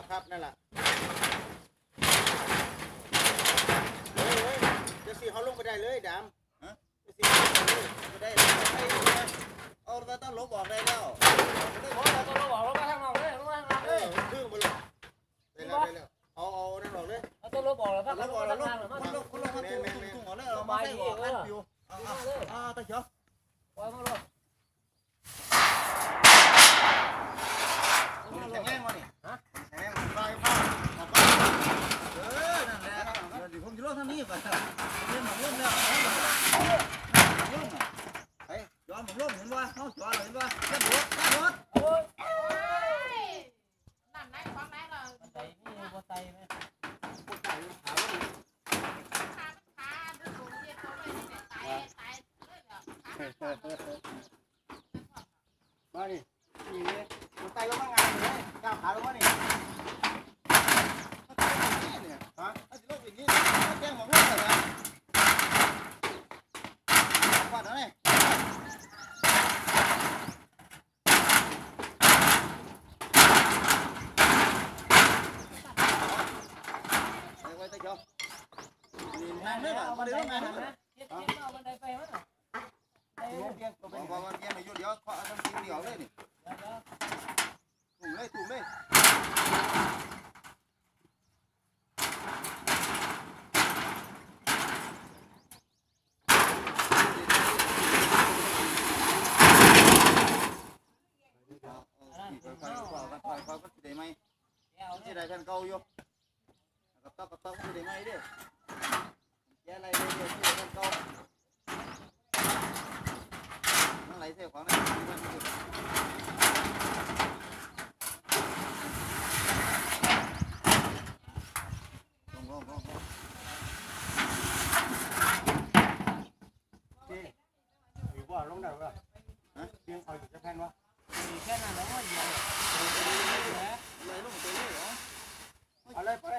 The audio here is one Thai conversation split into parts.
ครับนั่นแหละจะสีเขาลงไปได้เลยดำจะสีไปได้เอาเราต้องลบออกได้แล้วเราต้องลบออกลบไปทางนอกเลยลบไปทางนอกเลยดึงไปเลยได้แล้วเอานั่นออกเลยเอาต้องลบออกแล้วถ้าลบออกแล้วคนลงมาตุ้งออกเลยเราไม่ได้ออกกันอยู่ตะเขียวปล่อยมาเลยแข็งแรงวะนี่ฮะแข็งแรงไฟผ้านั่นแหละเดี๋ยวผมจะลงทางนี้ก่อนเรื่องผมลงแล้วไอ้ย้อนผมลงเห็นว่าเขาย้อนเห็นว่าแค่รถโอ้ยนั่นไหนฟังไหนล่ะใจนี่หัวใจไหมหัวใจขาลงขาดึงลงเย็นเขาเลยเนี่ยตายเลยมาดินี่หัวใจลงมางานเลยก้าวขาลงมาดิฮะไอ้ที่ลงอย่างนี้แจ้งผมลงเลยนะว่าไหนไว้ตะเกียบนั่งได้ป่ะมาเดี๋ยวนั่งได้เอาบันไดไปมั้งบอกว่าเกี่ยไม่ยุ่งเดี๋ยวเขาต้องกินเดี๋ยวเลยนี่ถูกเลยเขาก็สิได้ไหมสิได้กันเก่าอยู่กับต๊อกสิได้ไหมเด้อแย่อะไรเลยสิได้กันเก่านั่งไหลเสียของนั่นลงมีว่าลงได้ป่ะฮะเพียงคอยจะแพนวะมีแค่นั้นแล้วว่าอยู่เลยลงตัวนี้เหรอเอาเลยไปเร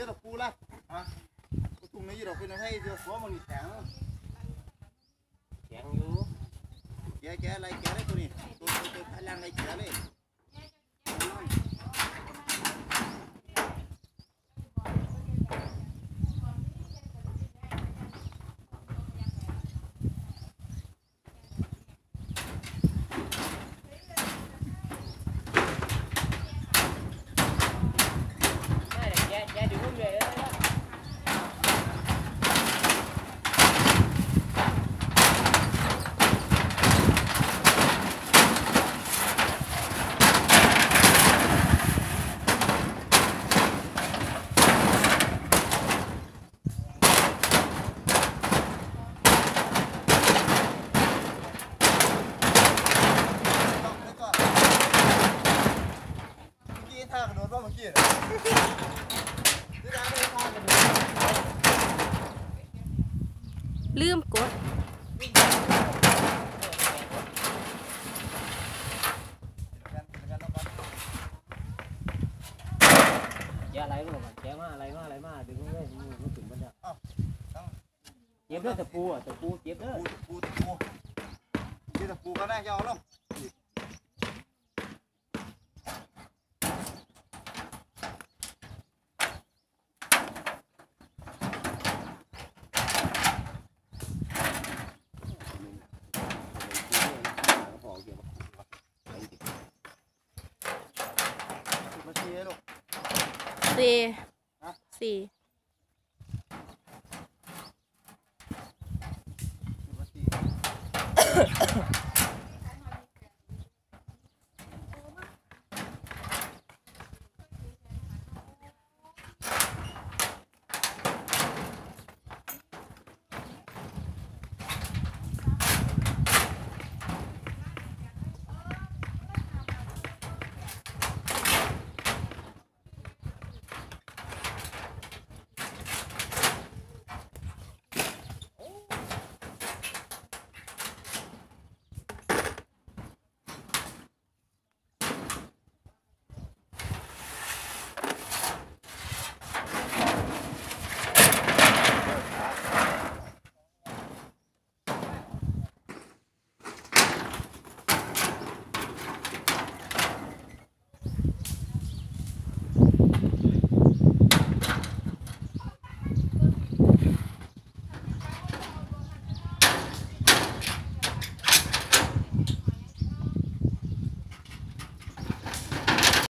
ียกตะปูละฮะตุ้งนี้ดอกเป็นให้เดี๋ยวหัวมันแข็งอยู่แกอะไรแกได้ตัวนี้ตัวพลังอะไรแกเลยลืมกดแกอะไรลูกแกมาอะไรมาดึงเลยมันถึงมันจะเจ็บด้วยตะปูเจ็บด้วยตะปูก็น่าจะเอาลงสี่